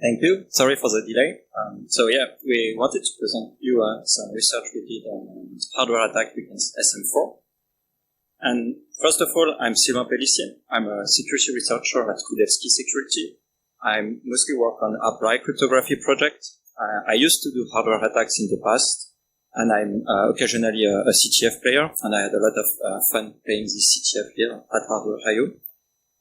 Thank you. Sorry for the delay. So yeah, we wanted to present you some research we did on hardware attack against SM4. And first of all, I'm Sylvain Pelissier. I'm a security researcher at Kudevsky Security. I mostly work on Oberli cryptography project. I used to do hardware attacks in the past, and I'm occasionally a CTF player, and I had a lot of fun playing this CTF here at hardwear.io.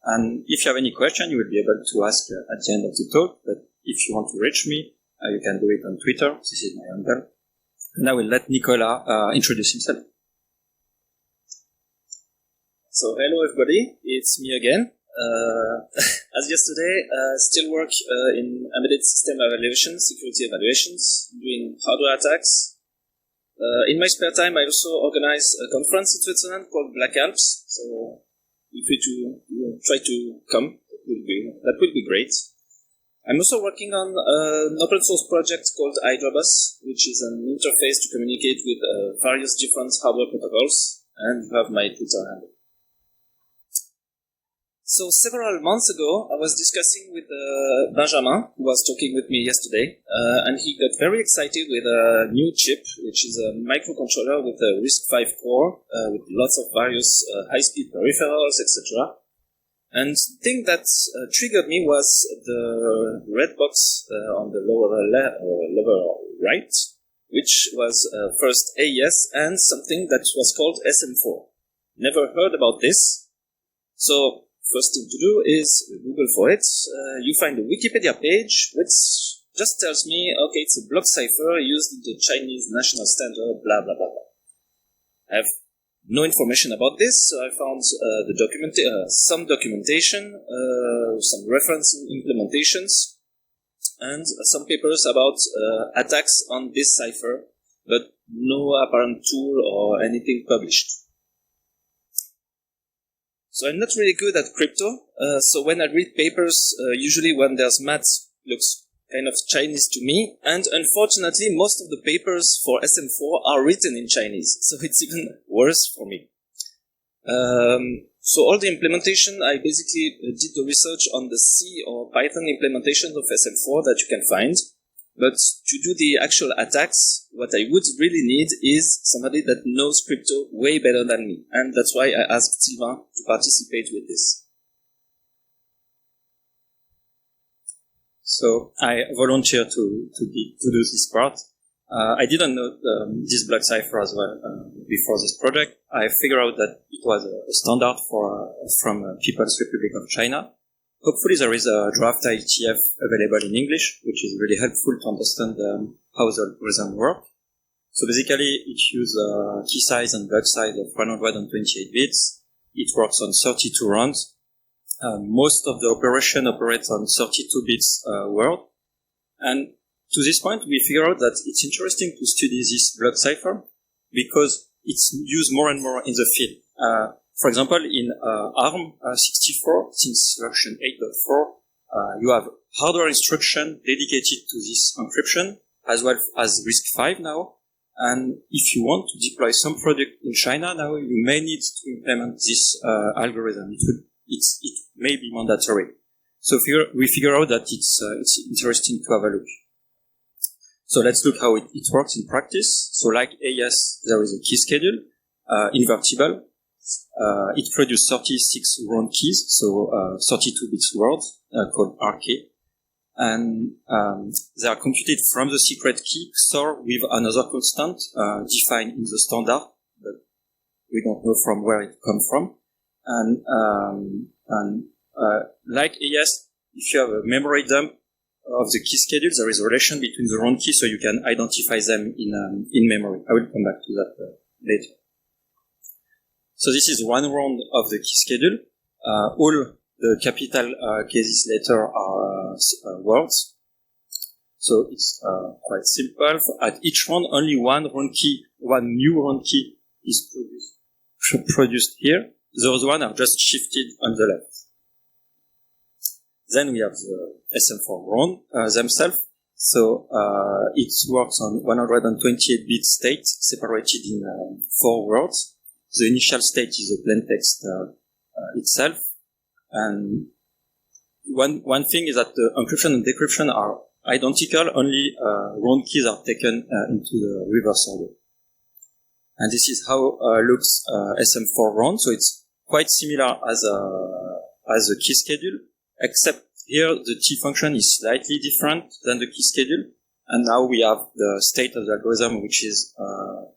And if you have any question, you will be able to ask at the end of the talk, but if you want to reach me, you can do it on Twitter. This is my handle. And I will let Nicolas introduce himself. So hello everybody, it's me again. As yesterday, still work in embedded system evaluation, security evaluations, doing hardware attacks. In my spare time, I also organize a conference in Switzerland called Black Alps. So feel free to try to come. That will be great. I'm also working on an open source project called Hydrabus, which is an interface to communicate with various different hardware protocols. And you have my Twitter handle. So several months ago, I was discussing with Benjamin, who was talking with me yesterday, and he got very excited with a new chip, which is a microcontroller with a RISC-V core, with lots of various high-speed peripherals, etc. And the thing that triggered me was the red box on the lower right, which was first AES and something that was called SM4. Never heard about this. So first thing to do is Google for it. You find a Wikipedia page which just tells me, okay, it's a block cipher used in the Chinese national standard, blah, blah, blah, blah. I have no information about this, so I found some documentation, some reference implementations, and some papers about attacks on this cipher, but no apparent tool or anything published. So I'm not really good at crypto, so when I read papers, usually when there's maths, looks kind of Chinese to me, and unfortunately most of the papers for SM4 are written in Chinese, so it's even worse for me. So all the implementation, I basically did the research on the C or Python implementations of SM4 that you can find. But to do the actual attacks, what I would really need is somebody that knows crypto way better than me. And that's why I asked Sylvain to participate with this. So I volunteered to do this part. I didn't know this block cipher as well before this project. I figured out that it was a standard from People's Republic of China. Hopefully there is a draft IETF available in English, which is really helpful to understand how the algorithm works. So basically it uses key size and block size of 128 bits. It works on 32 runs. Most of the operation operates on 32 bits word. And to this point, we figure out that it's interesting to study this block cipher because it's used more and more in the field. For example, in ARM64, since version 8.4, you have hardware instruction dedicated to this encryption, as well as RISC-V now. And if you want to deploy some product in China now, you may need to implement this algorithm. It may be mandatory. So we figure out that it's interesting to have a look. So let's look how it works in practice. So like AES, there is a key schedule, invertible. It produces 36 round keys, so 32 bits words, called RK. And they are computed from the secret key, stored with another constant defined in the standard, but we don't know from where it comes from. And like AES, if you have a memory dump of the key schedule, there is a relation between the round key, so you can identify them in memory. I will come back to that later. So this is one round of the key schedule. All the capital cases later are words. So it's quite simple. At each round, only one new round key is produced here. Those ones are just shifted on the left. Then we have the SM4 round themselves. So it works on 128-bit state separated in 4 words. The initial state is the plain text itself, and one thing is that the encryption and decryption are identical, only round keys are taken into the reverse order. And this is how looks SM4 round. So it's quite similar as a key schedule, except here the T function is slightly different than the key schedule. And now we have the state of the algorithm, which is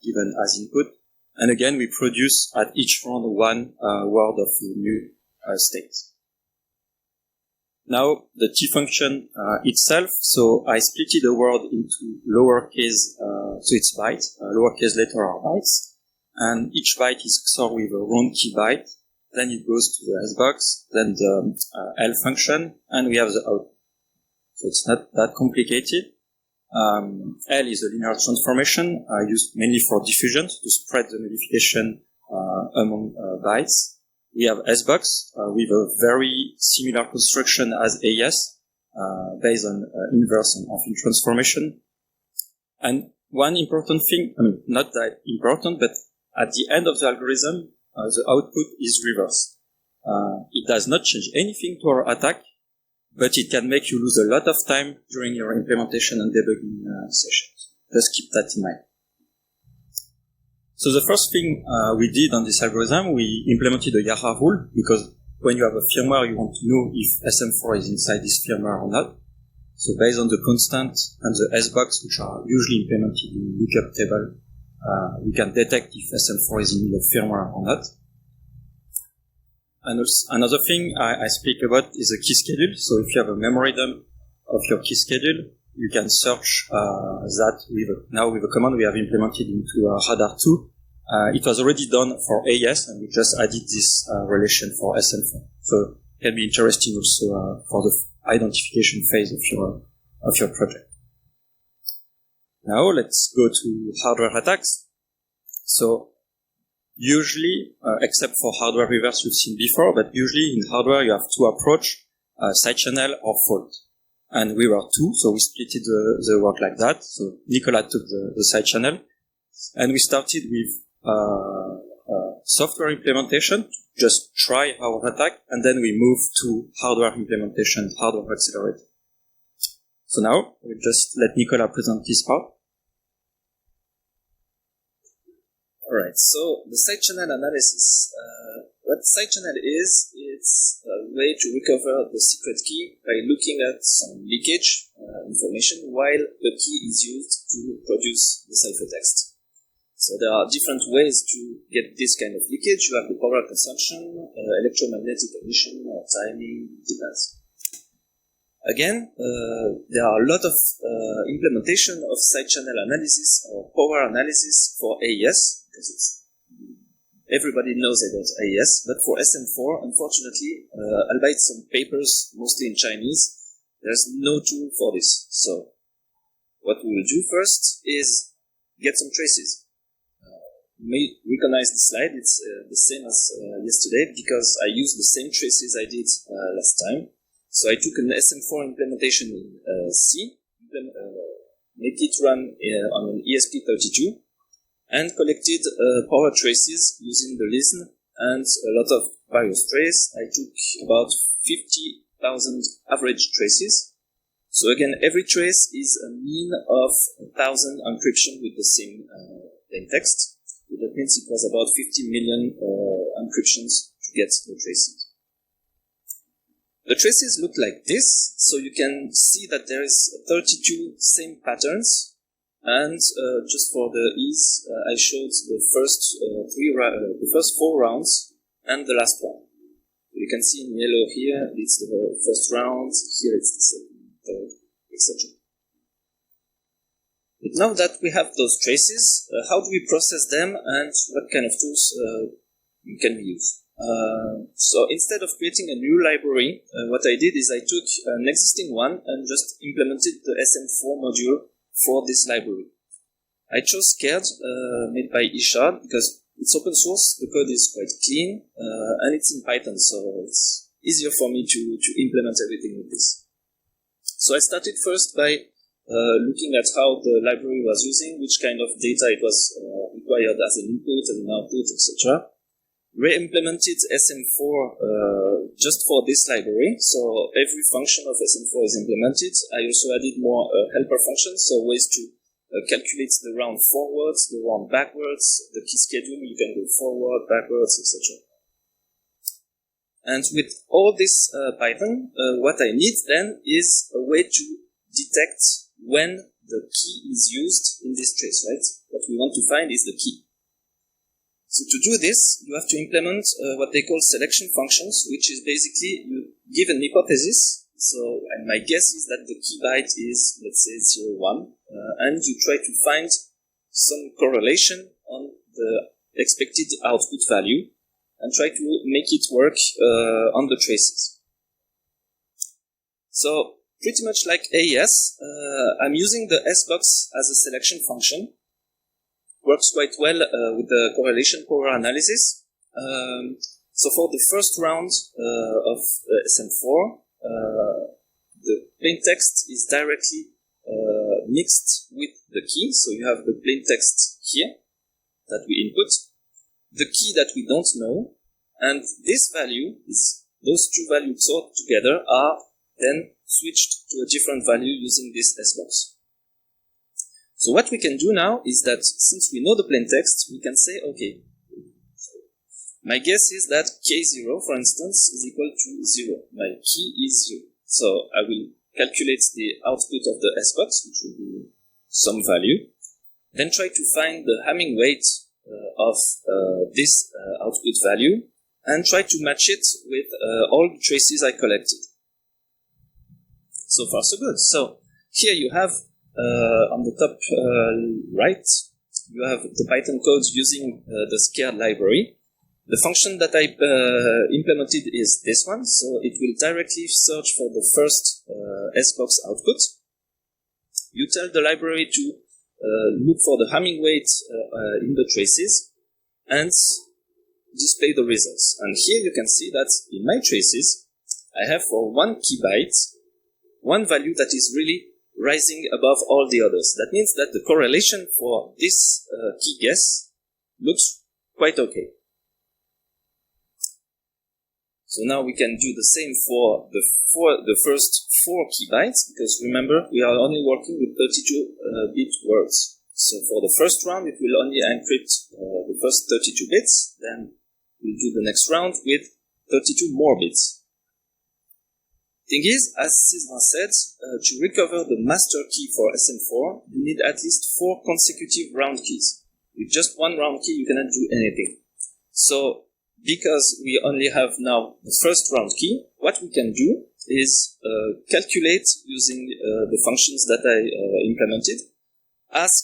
given as input. And again, we produce at each round one word of the new state. Now, the T function itself, so I split the word into lowercase, so it's byte, lowercase letter are bytes, and each byte is XOR with a round key byte, then it goes to the S box, then the L function, and we have the output. So it's not that complicated. L is a linear transformation, used mainly for diffusion, to spread the modification among bytes. We have S-box with a very similar construction as AES, based on inverse and affine transformation. And one important thing, I mean, not that important, but at the end of the algorithm, the output is reversed. It does not change anything to our attack, but it can make you lose a lot of time during your implementation and debugging sessions. Just keep that in mind. So the first thing we did on this algorithm, we implemented a Yara rule, because when you have a firmware, you want to know if SM4 is inside this firmware or not. So based on the constant and the S-box, which are usually implemented in lookup table, we can detect if SM4 is in the firmware or not. And also, another thing I speak about is a key schedule. So if you have a memory dump of your key schedule, you can search that with a command we have implemented into Radar 2. It was already done for AES, and we just added this relation for SM4. So it can be interesting also for the identification phase of your project. Now let's go to hardware attacks. So usually, except for hardware reverse you've seen before, but usually in hardware you have two approach, side channel or fault. And we were two, so we split the work like that. So Nicolas took the side channel, and we started with software implementation, just try our attack, and then we moved to hardware implementation, hardware accelerator. So now we'll just let Nicolas present this part. Alright, so the side channel analysis. What side channel is, it's a way to recover the secret key by looking at some leakage information while the key is used to produce the ciphertext. So there are different ways to get this kind of leakage. You have the power consumption, electromagnetic emission, or timing, depends. Again, there are a lot of implementation of side channel analysis or power analysis for AES, because everybody knows about AES, but for SM4, unfortunately, albeit some papers, mostly in Chinese, there's no tool for this. So what we will do first is get some traces. You may recognize the slide, it's the same as yesterday, because I used the same traces I did last time. So I took an SM4 implementation in C, made it run on an ESP32, and collected power traces using the listen and a lot of various traces. I took about 50,000 average traces. So again, every trace is a mean of 1,000 encryption with the same plain text. So that means it was about 50 million encryptions to get the traces. The traces look like this, so you can see that there is 32 same patterns. And just for the ease, I showed the first 4 rounds and the last one. You can see in yellow here, it's the first round, here it's the second, third, etc. But now that we have those traces, how do we process them and what kind of tools can we use? So instead of creating a new library, what I did is I took an existing one and just implemented the SM4 module for this library. I chose Scared, made by Ishard, because it's open source, the code is quite clean, and it's in Python, so it's easier for me to implement everything with this. So I started first by looking at how the library was using, which kind of data it was required as an input and an output, etc. Re-implemented SM4 just for this library. So every function of SM4 is implemented. I also added more helper functions, so ways to calculate the round forwards, the round backwards, the key schedule, you can go forward, backwards, etc. And with all this Python, what I need then is a way to detect when the key is used in this trace, right? What we want to find is the key. So to do this, you have to implement what they call selection functions, which is basically you give an hypothesis. So, and my guess is that the key byte is, let's say, 01, and you try to find some correlation on the expected output value and try to make it work on the traces. So, pretty much like AES, I'm using the SBox as a selection function. Works quite well with the correlation power analysis. So for the first round of SM4, the plain text is directly mixed with the key. So you have the plain text here that we input, the key that we don't know, and this value is, those two values sorted together are then switched to a different value using this SBox. So what we can do now is that since we know the plain text, we can say, okay, my guess is that K0, for instance, is equal to 0. My key is 0. So I will calculate the output of the SBox, which will be some value, then try to find the Hamming weight of this output value, and try to match it with all the traces I collected. So far, so good. So here you have on the top right, you have the Python codes using the scared library. The function that I implemented is this one, so it will directly search for the first SBox output. You tell the library to look for the Hamming weight in the traces and display the results. And here you can see that in my traces, I have for one key byte, one value that is really rising above all the others. That means that the correlation for this key guess looks quite okay. So now we can do the same for the first 4 key bytes, because remember, we are only working with 32-bit words. So for the first round, it will only encrypt the first 32 bits, then we'll do the next round with 32 more bits. Thing is, as Sylvain said, to recover the master key for SM4, you need at least 4 consecutive round keys. With just one round key, you cannot do anything. So, because we only have now the first round key, what we can do is calculate using the functions that I implemented. Ask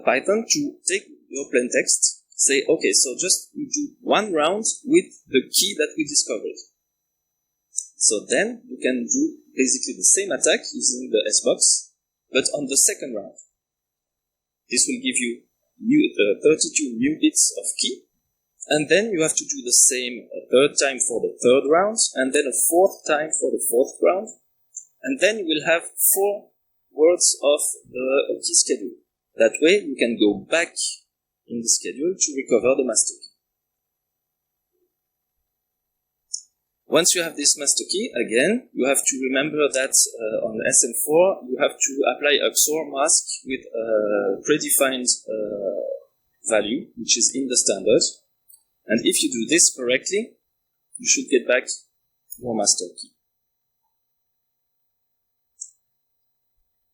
Python to take your plain text, say, okay, so just do one round with the key that we discovered. So then you can do basically the same attack using the SBox, but on the second round. This will give you 32 new bits of key, and then you have to do the same a third time for the third round, and then a fourth time for the fourth round, and then you will have 4 words of the key schedule. That way you can go back in the schedule to recover the master key. Once you have this master key, again, you have to remember that on SM4, you have to apply a XOR mask with a predefined value, which is in the standard. And if you do this correctly, you should get back your master key.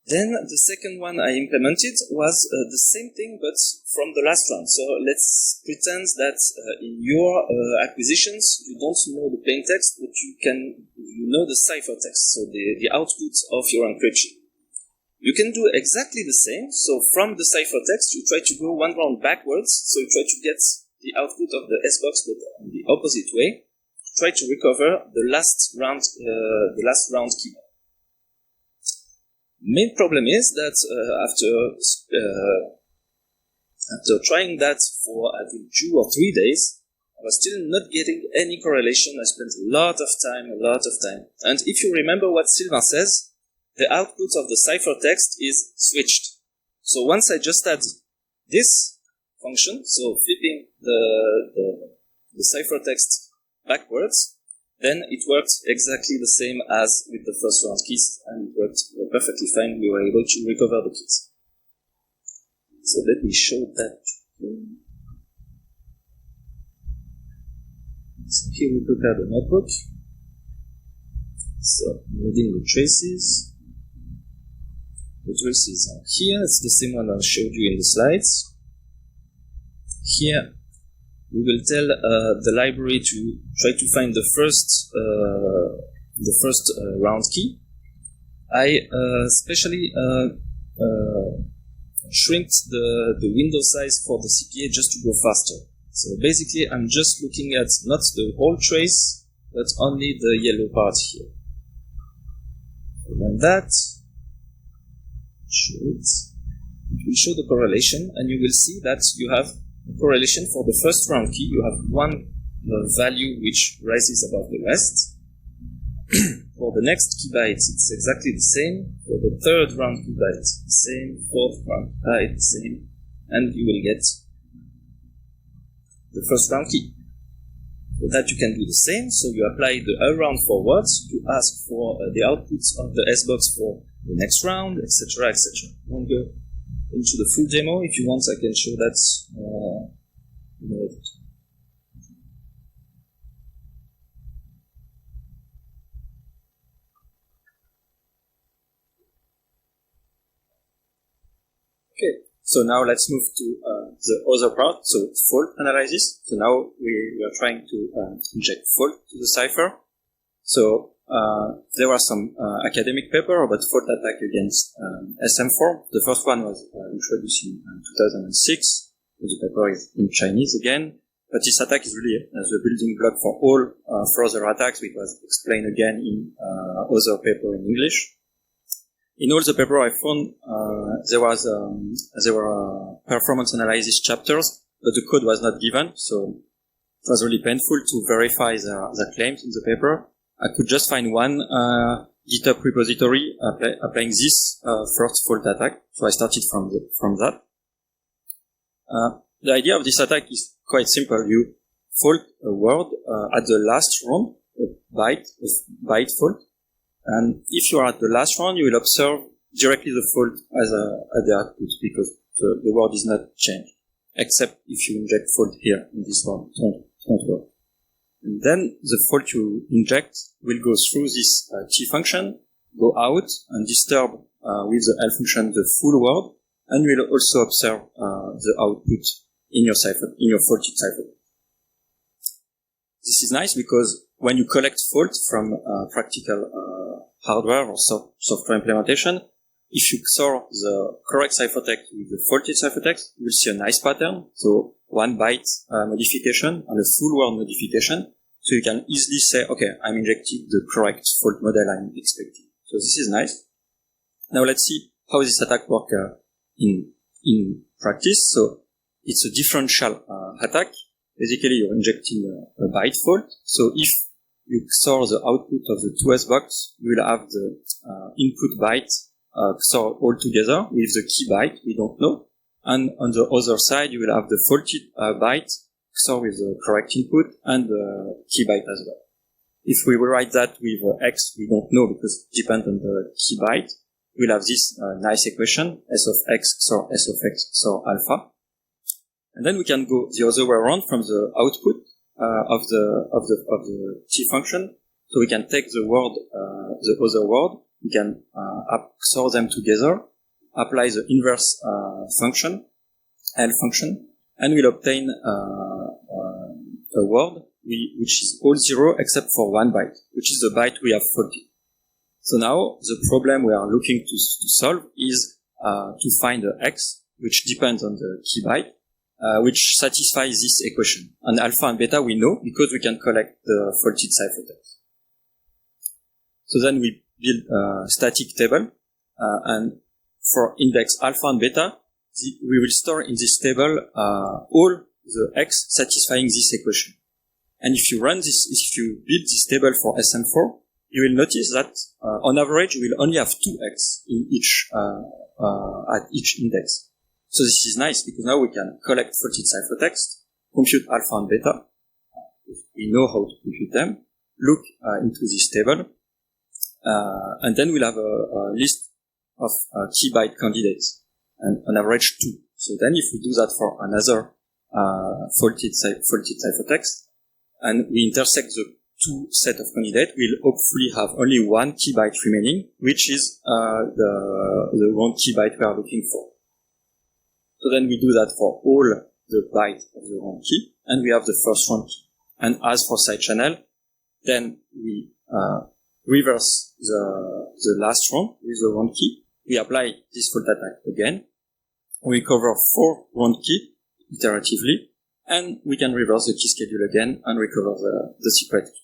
Then the second one I implemented was the same thing, but from the last round. So let's pretend that in your acquisitions, you don't know the plain text, but you know the cipher text, so the output of your encryption. You can do exactly the same. So from the cipher text, you try to go one round backwards. So you try to get the output of the SBox, but in the opposite way. Try to recover the last round key. Main problem is that after trying that for I think 2 or 3 days, I was still not getting any correlation. I spent a lot of time. And if you remember what Sylvain says, the output of the cipher text is switched. So once I just add this function, so flipping the cipher text backwards, then it worked exactly the same as with the first round keys, and it worked perfectly fine. We were able to recover the keys. So let me show that. So here we prepared a notebook. So loading the traces. The traces are here. It's the same one I showed you in the slides. Here we will tell the library to try to find the first round key. I specially shrinked the window size for the CPA just to go faster. So basically I'm just looking at not the whole trace, but only the yellow part here. And that it will show the correlation, and you will see that you have a correlation for the first round key. You have one value which rises above the rest. For the next key byte, it's exactly the same. For the third round key byte, the same. Fourth round byte, the same. And you will get the first round key. For that you can do the same. So you apply the around forwards to ask for the outputs of the S-box for the next round, etc., etc. I won't go into the full demo. If you want, I can show that. Okay, so now let's move to the other part, so fault analysis. So now we are trying to inject fault to the cipher. So there were some academic paper about fault attack against SM4. The first one was introduced in 2006. The paper is in Chinese again, but this attack is really the building block for all further attacks, which was explained again in other paper in English. In all the paper I found, there were performance analysis chapters, but the code was not given, so it was really painful to verify the claims in the paper. I could just find one GitHub repository applying this first fault attack, so I started from that. The idea of this attack is quite simple. You fault a word at the last round, a byte fault. And if you are at the last round, you will observe directly the fault at the output, because the word is not changed, except if you inject fault here in this one, front word. And then the fault you inject will go through this T function, go out and disturb with the L function the full word, and you will also observe the output in your cipher, in your faulted cipher. This is nice because when you collect faults from practical hardware or software implementation, if you XOR the correct ciphertext with the faulted ciphertext, you will see a nice pattern. So 1 byte modification and a full word modification. So you can easily say, okay, I'm injecting the correct fault model I'm expecting. So this is nice. Now let's see how this attack works in practice. So it's a differential attack. Basically, you're injecting a byte fault. So if you XOR the output of the 2S box, you will have the input byte XOR all together with the key byte we don't know. And on the other side, you will have the faulted byte XOR with the correct input and the key byte as well. If we rewrite that with X, we don't know because it depends on the key byte. We'll have this nice equation, S of X XOR S of X XOR alpha. And then we can go the other way around from the output of the T function. So we can take the word, the other word, we can XOR them together, apply the inverse function, L function, and we'll obtain a word which is all 0 except for 1 byte, which is the byte we have faulted. So now the problem we are looking to solve is to find the X, which depends on the key byte, which satisfies this equation. And alpha and beta we know because we can collect the faulted ciphertext. So then we build a static table, and for index alpha and beta, we will store in this table all the X satisfying this equation. And if you run this, if you build this table for SM4, you will notice that on average we will only have 2X in each at each index. So this is nice because now we can collect faulted ciphertext, compute alpha and beta. We know how to compute them. look into this table, and then we'll have a list of key byte candidates, and on average 2. So then if we do that for another faulted ciphertext, and we intersect the 2 set of candidates, we'll hopefully have only 1 key byte remaining, which is the wrong key byte we are looking for. So then we do that for all the bytes of the wrong key, and we have the first wrong key. And as for side channel, then we reverse the last wrong with the wrong key. We apply this fault attack again. We cover 4 wrong key iteratively, and we can reverse the key schedule again and recover the secret key.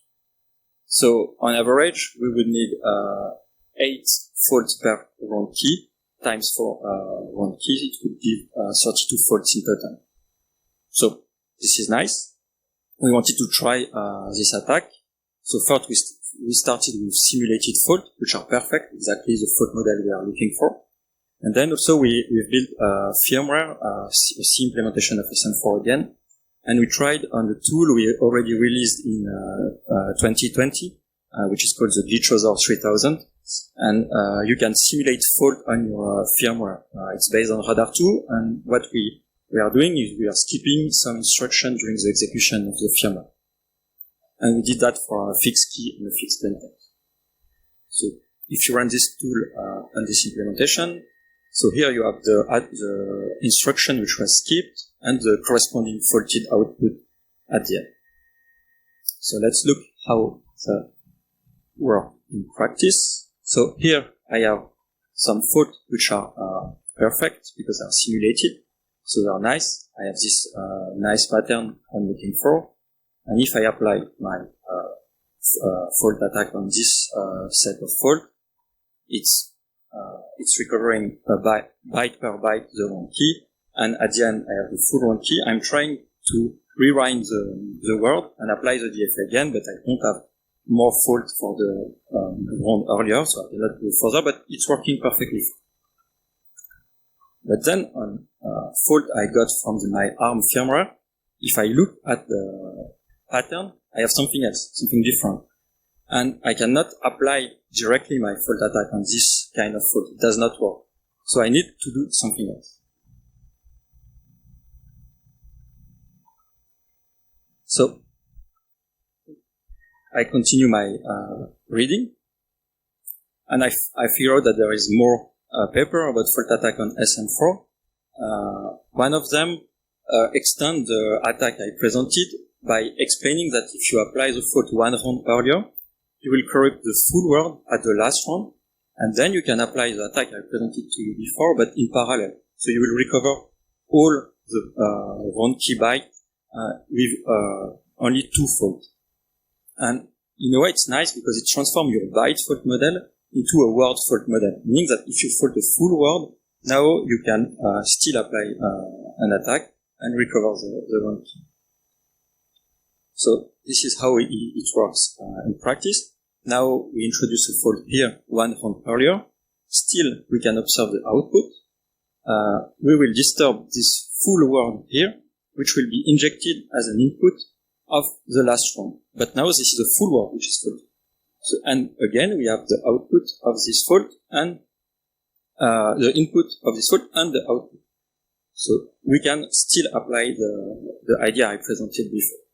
So on average, we would need 8 faults per wrong key times 4 wrong keys. It would give 32 faults in total. So this is nice. We wanted to try this attack. So first we started with simulated fault, which are perfect, exactly the fault model we are looking for. And then also we've built firmware, a C implementation of SM4 again. And we tried on the tool we already released in 2020, which is called the Glitchosaur 3000. And you can simulate fault on your firmware. It's based on Radar 2, and what we are doing is we are skipping some instruction during the execution of the firmware. And we did that for a fixed key and a fixed plaintext. So if you run this tool on this implementation, so here you have the instruction which was skipped and the corresponding faulted output at the end. So let's look how the work in practice. So here I have some faults which are perfect because they are simulated. So they are nice. I have this nice pattern I'm looking for. And if I apply my fault attack on this set of fault, it's recovering byte per byte the wrong key, and at the end I have the full wrong key. I'm trying to rewind the word and apply the DFA again, but I don't have more fault for the round earlier, so I cannot go further, but it's working perfectly. But then on fault I got from my ARM firmware, if I look at the pattern, I have something else, something different. And I cannot apply directly my fault attack on this kind of fault. It does not work. So I need to do something else. So I continue my reading, and I figure out that there is more paper about fault attack on SM4. One of them extend the attack I presented by explaining that if you apply the fault 1 round earlier, you will correct the full word at the last round, and then you can apply the attack I presented to you before, but in parallel. So you will recover all the round key byte with only 2 faults. And in a way it's nice because it transforms your byte fault model into a word fault model, meaning that if you fault a full word, now you can still apply an attack and recover the round key. So this is how it works in practice. Now we introduce a fault here 1 round earlier. Still, we can observe the output. We will disturb this full word here, which will be injected as an input of the last round. But now this is a full word which is fault. So, and again, we have the output of this fault and the input of this fault and the output. So we can still apply the idea I presented before.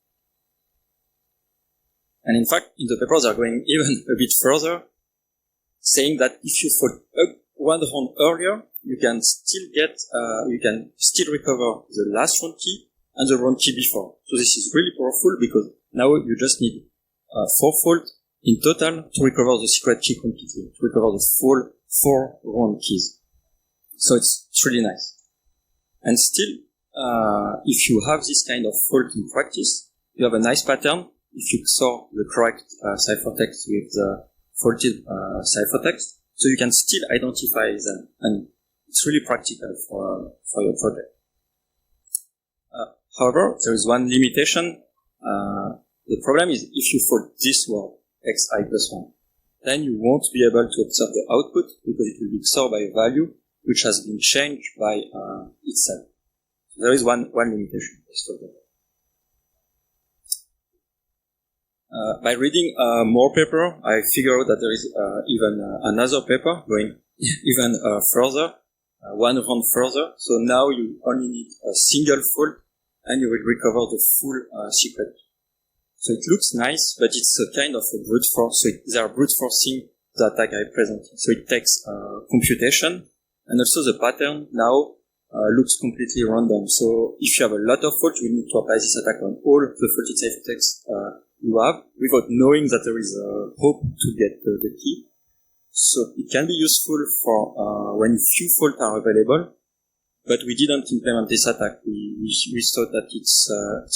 And in fact, in the papers are going even a bit further, saying that if you fault 1 round earlier, you can still recover the last round key and the round key before. So this is really powerful because now you just need 4 faults in total to recover the secret key completely, to recover the full 4 round keys. So it's really nice. And still, if you have this kind of fault in practice, you have a nice pattern. If you XOR the correct ciphertext with the faulted ciphertext, so you can still identify them, and it's really practical for your project. However, there is one limitation. The problem is if you fault this word, xi+1, then you won't be able to observe the output because it will be XORed by a value which has been changed by itself. So there is one limitation. By reading more paper, I figure out that there is even another paper going even further, one round further. So now you only need a single fault and you will recover the full secret. So it looks nice, but it's a kind of a brute force. So they are brute forcing the attack I presented. So it takes computation, and also the pattern now looks completely random. So if you have a lot of faults, you need to apply this attack on all the faulted ciphertexts you have, without knowing that there is a hope to get the key. So it can be useful for when few faults are available, but we didn't implement this attack. We thought that it's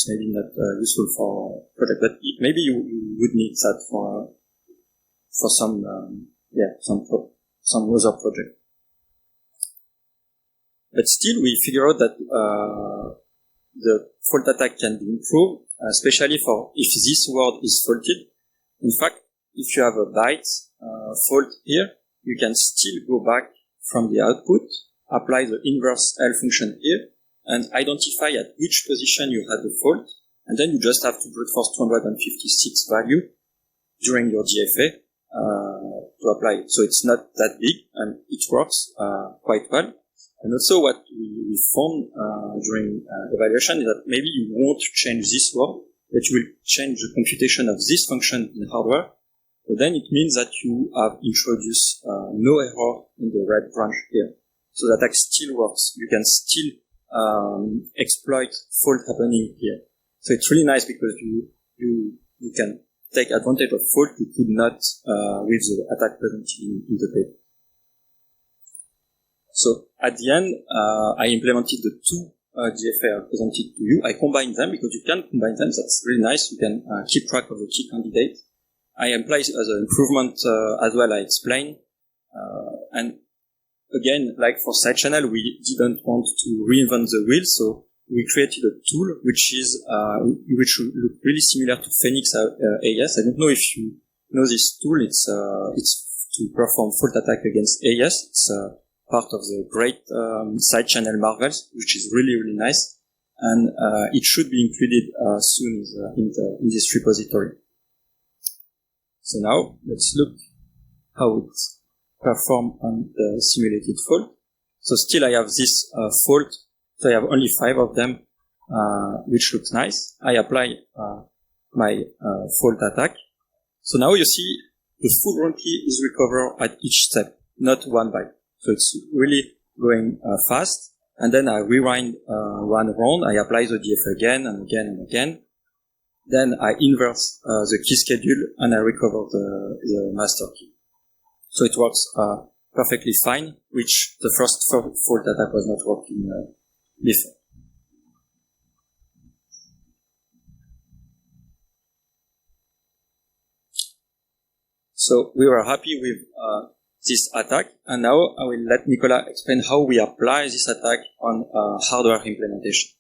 maybe not useful for project, but maybe you would need that for some other project. But still, we figure out that the fault attack can be improved, especially for if this word is faulted. In fact, if you have a byte fault here, you can still go back from the output, apply the inverse L function here, and identify at which position you had the fault, and then you just have to brute force 256 value during your GFA to apply it. So it's not that big, and it works quite well. And also what we found during evaluation is that maybe you won't change this word, but you will change the computation of this function in hardware. So then it means that you have introduced no error in the red branch here. So the attack still works. You can still exploit fault happening here. So it's really nice because you can take advantage of fault you could not with the attack presented in the paper. So at the end, I implemented the two GFA presented to you. I combined them because you can combine them. That's really nice. You can keep track of the key candidate. I apply as an improvement as well. I explain. And again, like for side channel, we didn't want to reinvent the wheel, so we created a tool which will look really similar to Phoenix AES. I don't know if you know this tool. It's to perform fault attack against AES. It's part of the great side channel Marvels, which is really, really nice. And it should be included soon in this repository. So now let's look how it's performed on the simulated fault. So still I have this fault. So I have only 5 of them, which looks nice. I apply my fault attack. So now you see the full round key is recovered at each step, not one byte. So it's really going fast. And then I rewind one round. I apply the DF again and again and again. Then I inverse the key schedule and I recover the master key. So it works perfectly fine, which the first fault attack was not working before. So we were happy with this attack, and now I will let Nicolas explain how we apply this attack on hardware implementation.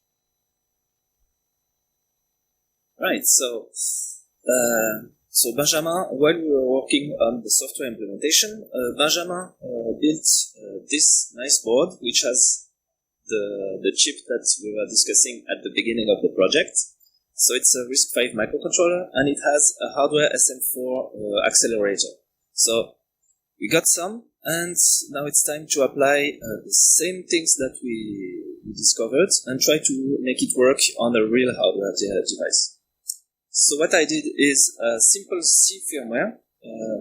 Right, so Benjamin, while we were working on the software implementation, Benjamin built this nice board, which has the chip that we were discussing at the beginning of the project. So it's a RISC-V microcontroller, and it has a hardware SM4 accelerator. So we got some, and now it's time to apply the same things that we discovered and try to make it work on a real hardware device. So what I did is a simple C firmware,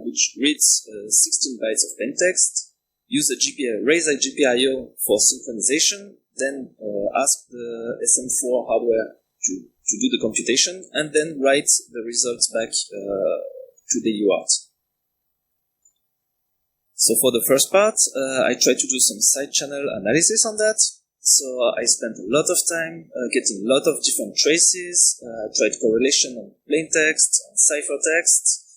which reads 16 bytes of plain text, use raise a GPIO for synchronization, then ask the SM4 hardware to do the computation, and then write the results back to the UART. So for the first part, I tried to do some side channel analysis on that. So I spent a lot of time getting a lot of different traces, tried correlation on plain text, on ciphertext.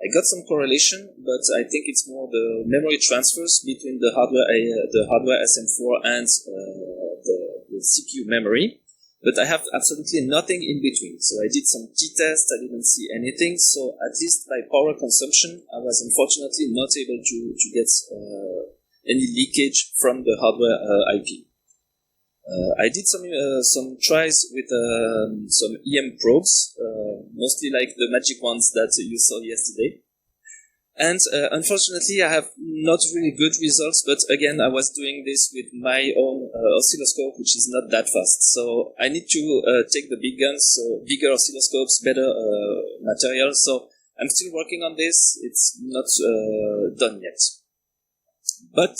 I got some correlation, but I think it's more the memory transfers between the hardware SM4 and the CPU memory. But I have absolutely nothing in between. So I did some t-tests, I didn't see anything. So at least by power consumption, I was unfortunately not able to get any leakage from the hardware IP. I did some tries with some EM probes, mostly like the magic ones that you saw yesterday. And unfortunately, I have not really good results, but again, I was doing this with my own oscilloscope, which is not that fast. So I need to take the big guns, so bigger oscilloscopes, better material. So I'm still working on this. It's not done yet. But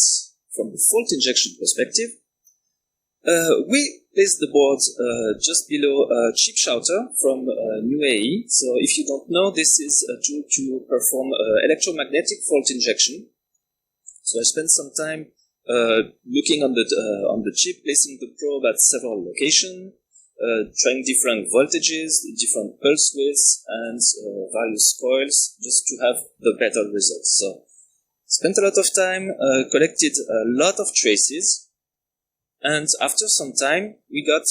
from the fault injection perspective, we placed the board just below chip shouter from UAE. So if you don't know, this is a tool to perform electromagnetic fault injection. So I spent some time looking on the chip, placing the probe at several locations, trying different voltages, different pulse widths, and various coils, just to have the better results. So spent a lot of time, collected a lot of traces. And after some time, we got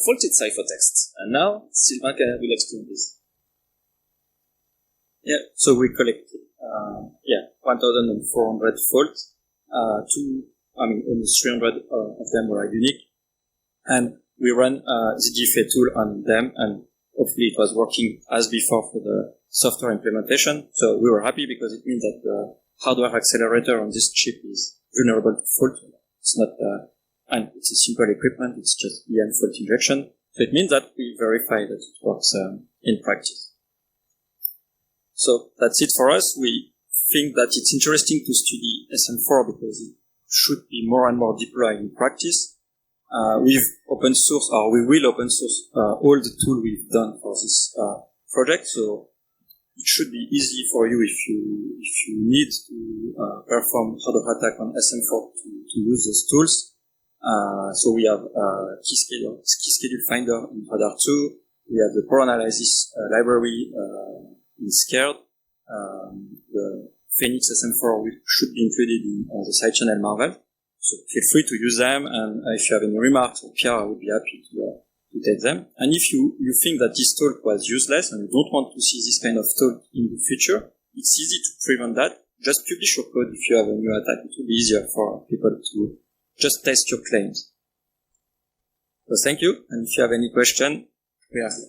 faulted ciphertext. And now, Sylvain will explain this. Yeah, so we collected, 1,400 faults. Almost 300 of them were unique. And we ran the GFA tool on them, and hopefully it was working as before for the software implementation. So we were happy because it means that the hardware accelerator on this chip is vulnerable to fault. It's not and it's a simple equipment, it's just EM fault injection. So it means that we verify that it works in practice. So that's it for us. We think that it's interesting to study SM4 because it should be more and more deployed in practice. We've open source, or we will open source all the tools we've done for this project. So it should be easy for you if you need to perform hardware attack on SM4 to use those tools. So we have key schedule finder in Radar 2. We have the Pro Analysis library in Scared. The Phoenix SM4 should be included in the sidechannel Marvel. So feel free to use them, and if you have any remarks or PR, I would be happy to take them. And if you think that this talk was useless and you don't want to see this kind of talk in the future, it's easy to prevent that. Just publish your code if you have a new attack. It will be easier for people to just test your claims. So thank you, and if you have any question, we are here.